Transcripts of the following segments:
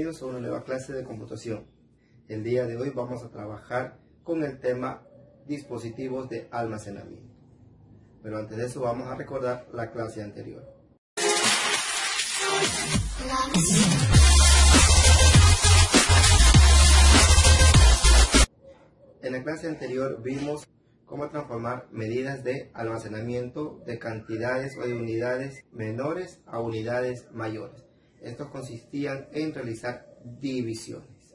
Bienvenidos a una nueva clase de computación. El día de hoy vamos a trabajar con el tema dispositivos de almacenamiento. Pero antes de eso vamos a recordar la clase anterior. En la clase anterior vimos cómo transformar medidas de almacenamiento de cantidades o de unidades menores a unidades mayores. Estos consistían en realizar divisiones.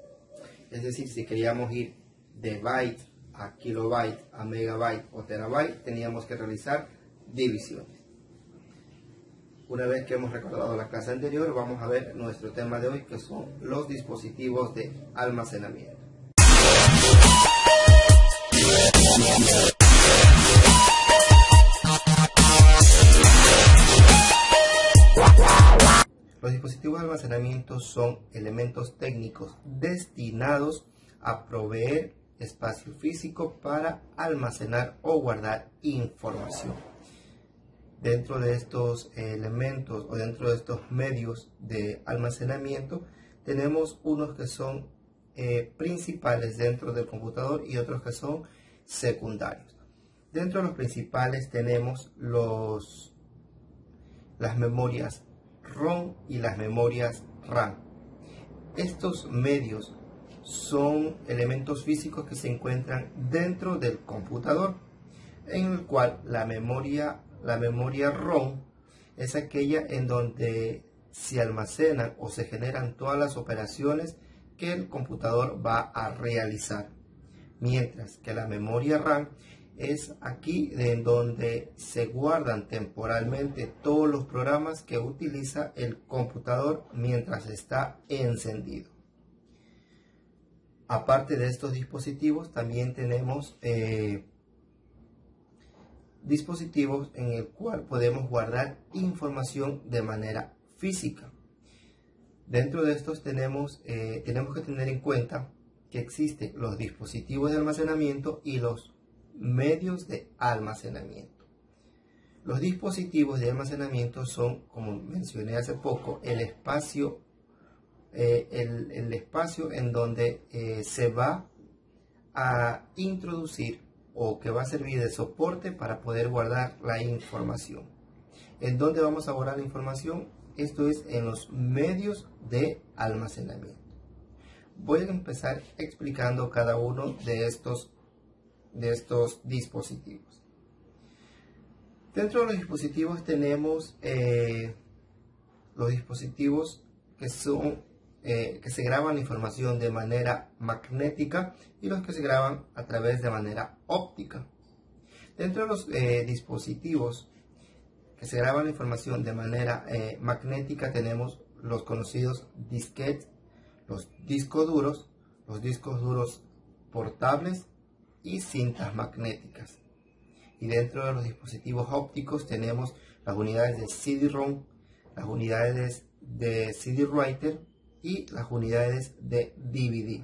Es decir, si queríamos ir de byte a kilobyte, a megabyte o terabyte, teníamos que realizar divisiones. Una vez que hemos recordado la clase anterior, vamos a ver nuestro tema de hoy, que son los dispositivos de almacenamiento. Los dispositivos de almacenamiento son elementos técnicos destinados a proveer espacio físico para almacenar o guardar información. Dentro de estos elementos o dentro de estos medios de almacenamiento tenemos unos que son principales dentro del computador y otros que son secundarios. Dentro de los principales tenemos las memorias ROM y las memorias RAM. Estos medios son elementos físicos que se encuentran dentro del computador, en el cual la memoria ROM es aquella en donde se almacenan o se generan todas las operaciones que el computador va a realizar, mientras que la memoria RAM es aquí en donde se guardan temporalmente todos los programas que utiliza el computador mientras está encendido. Aparte de estos dispositivos, también tenemos dispositivos en el cual podemos guardar información de manera física. Dentro de estos tenemos que tener en cuenta que existen los dispositivos de almacenamiento y los medios de almacenamiento. Los dispositivos de almacenamiento son, como mencioné hace poco, el espacio en donde se va a introducir o que va a servir de soporte para poder guardar la información. ¿En dónde vamos a guardar la información? Esto es en los medios de almacenamiento. Voy a empezar explicando cada uno de estos dispositivos. Dentro de los dispositivos tenemos los dispositivos que se graban información de manera magnética y los que se graban a través de manera óptica. Dentro de los dispositivos que se graban información de manera magnética tenemos los conocidos disquetes, los discos duros portables y cintas magnéticas. Y dentro de los dispositivos ópticos tenemos las unidades de CD-ROM, las unidades de CD-writer y las unidades de DVD.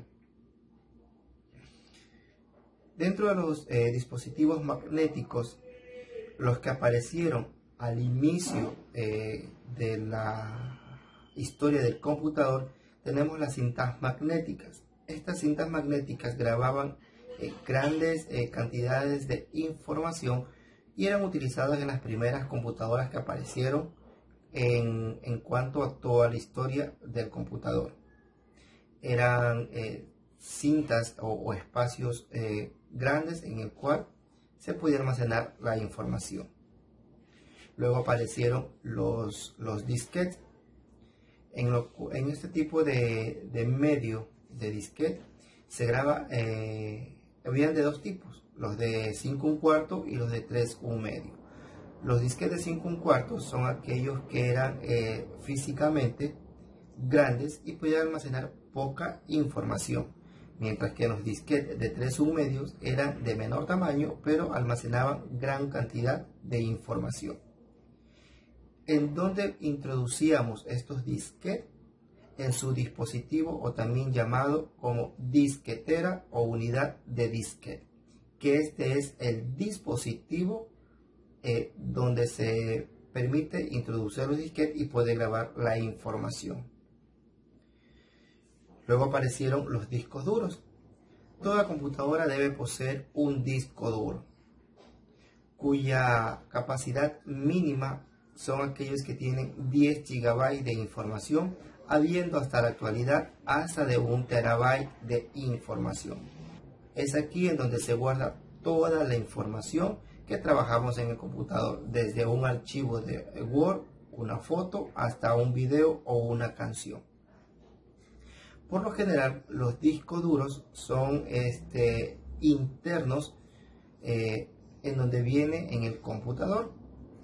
Dentro de los dispositivos magnéticos, los que aparecieron al inicio de la historia del computador, tenemos las cintas magnéticas. Estas cintas magnéticas grababan grandes cantidades de información y eran utilizadas en las primeras computadoras que aparecieron en cuanto a toda la historia del computador. Eran cintas o espacios grandes en el cual se podía almacenar la información. Luego aparecieron los disquetes. En este tipo de medio de disquete se graba, habían de dos tipos, los de 5 1/4 y los de 3 1/2. Los disquetes de 5 1/4 son aquellos que eran físicamente grandes y podían almacenar poca información, mientras que los disquetes de 3 1/2 eran de menor tamaño pero almacenaban gran cantidad de información. En donde introducíamos estos disquetes en su dispositivo, o también llamado como disquetera o unidad de disquete, que este es el dispositivo donde se permite introducir los disquetes y poder grabar la información. Luego aparecieron los discos duros. Toda computadora debe poseer un disco duro, cuya capacidad mínima son aquellos que tienen 10 GB de información, habiendo hasta la actualidad hasta de 1 TB de información. Es aquí en donde se guarda toda la información que trabajamos en el computador, desde un archivo de Word, una foto, hasta un video o una canción. Por lo general, los discos duros son internos, en donde viene en el computador.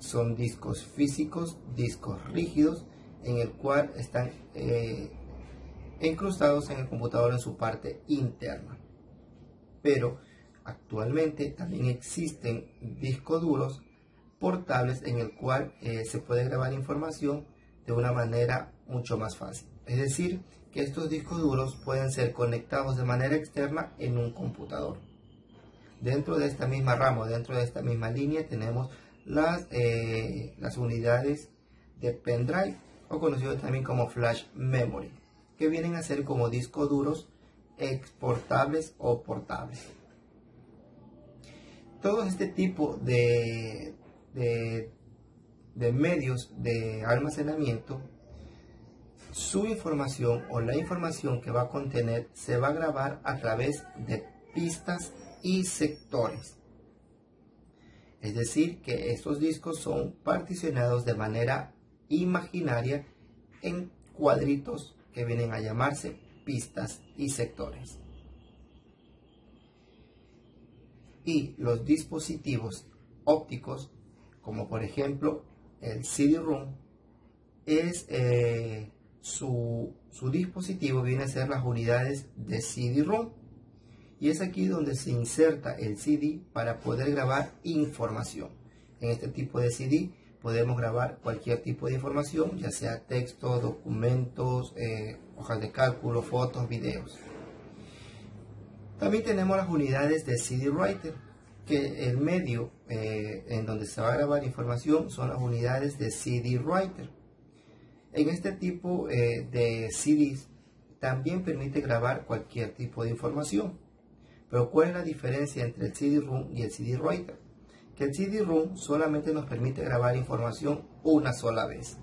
Son discos físicos, discos rígidos, en el cual están incrustados en el computador en su parte interna. Pero actualmente también existen discos duros portables en el cual se puede grabar información de una manera mucho más fácil. Es decir, que estos discos duros pueden ser conectados de manera externa en un computador. Dentro de esta misma rama, dentro de esta misma línea, tenemos las unidades de pendrive, o conocidos también como flash memory, que vienen a ser como discos duros exportables o portables. Todo este tipo de medios de almacenamiento, su información o la información que va a contener se va a grabar a través de pistas y sectores. Es decir, que estos discos son particionados de manera imaginaria en cuadritos que vienen a llamarse pistas y sectores. Y los dispositivos ópticos, como por ejemplo el CD-ROM, su dispositivo viene a ser las unidades de CD-ROM, y es aquí donde se inserta el CD para poder grabar información. En este tipo de CD podemos grabar cualquier tipo de información, ya sea texto, documentos, hojas de cálculo, fotos, videos. También tenemos las unidades de CD Writer, que el medio en donde se va a grabar información son las unidades de CD Writer. En este tipo de CDs también permite grabar cualquier tipo de información. Pero ¿cuál es la diferencia entre el CD-ROM y el CD Writer? Que el CD-ROM solamente nos permite grabar información una sola vez,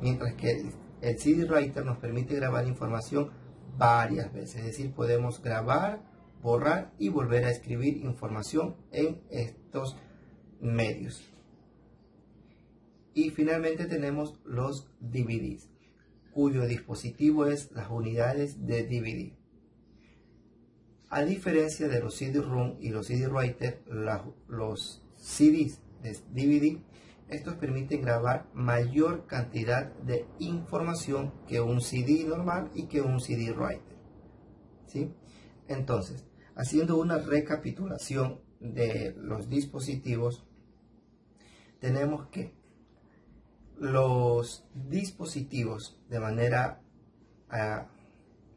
mientras que el CD Writer nos permite grabar información varias veces. Es decir, podemos grabar, borrar y volver a escribir información en estos medios. Y finalmente tenemos los DVDs, cuyo dispositivo es las unidades de DVD. A diferencia de los CD-ROM y los CD Writer, los CDs de DVD, estos permiten grabar mayor cantidad de información que un CD normal y que un CD Writer, ¿sí? Entonces, haciendo una recapitulación de los dispositivos, tenemos que los dispositivos de manera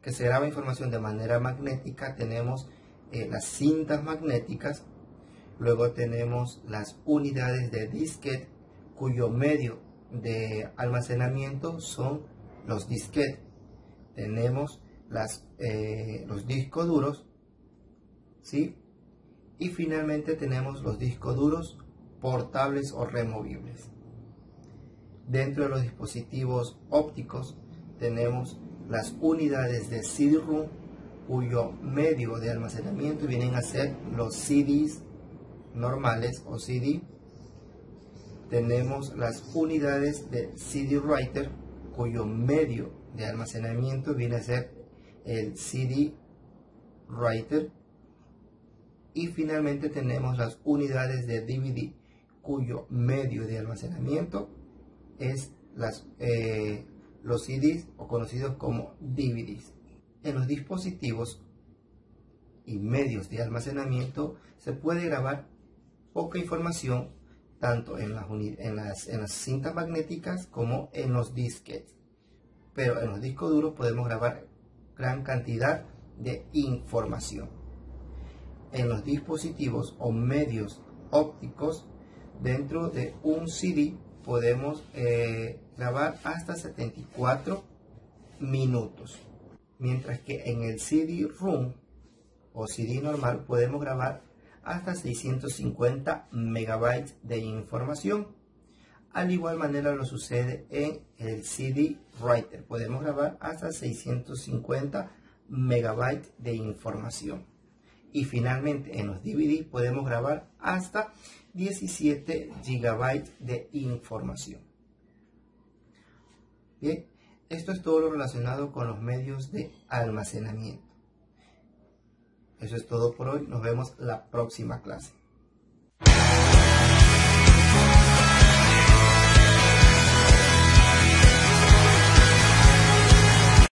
que se graba información de manera magnética, tenemos las cintas magnéticas. Luego tenemos las unidades de disquete, cuyo medio de almacenamiento son los disquetes. Tenemos los discos duros, ¿sí? Y finalmente tenemos los discos duros portables o removibles. Dentro de los dispositivos ópticos tenemos las unidades de CD-ROM, cuyo medio de almacenamiento vienen a ser los CDs normales o CD. Tenemos las unidades de CD Writer, cuyo medio de almacenamiento viene a ser el CD Writer. Y finalmente tenemos las unidades de DVD, cuyo medio de almacenamiento es los CDs, o conocidos como DVDs. En los dispositivos y medios de almacenamiento se puede grabar poca información, tanto en las cintas magnéticas como en los disquetes, pero en los discos duros podemos grabar gran cantidad de información. En los dispositivos o medios ópticos, dentro de un CD podemos grabar hasta 74 minutos. mientras que en el CD-ROM o CD normal podemos grabar hasta 650 megabytes de información. Al igual manera lo sucede en el CD Writer, podemos grabar hasta 650 megabytes de información. Y finalmente en los DVD podemos grabar hasta 17 gigabytes de información. Bien, esto es todo lo relacionado con los medios de almacenamiento. Eso es todo por hoy. Nos vemos la próxima clase.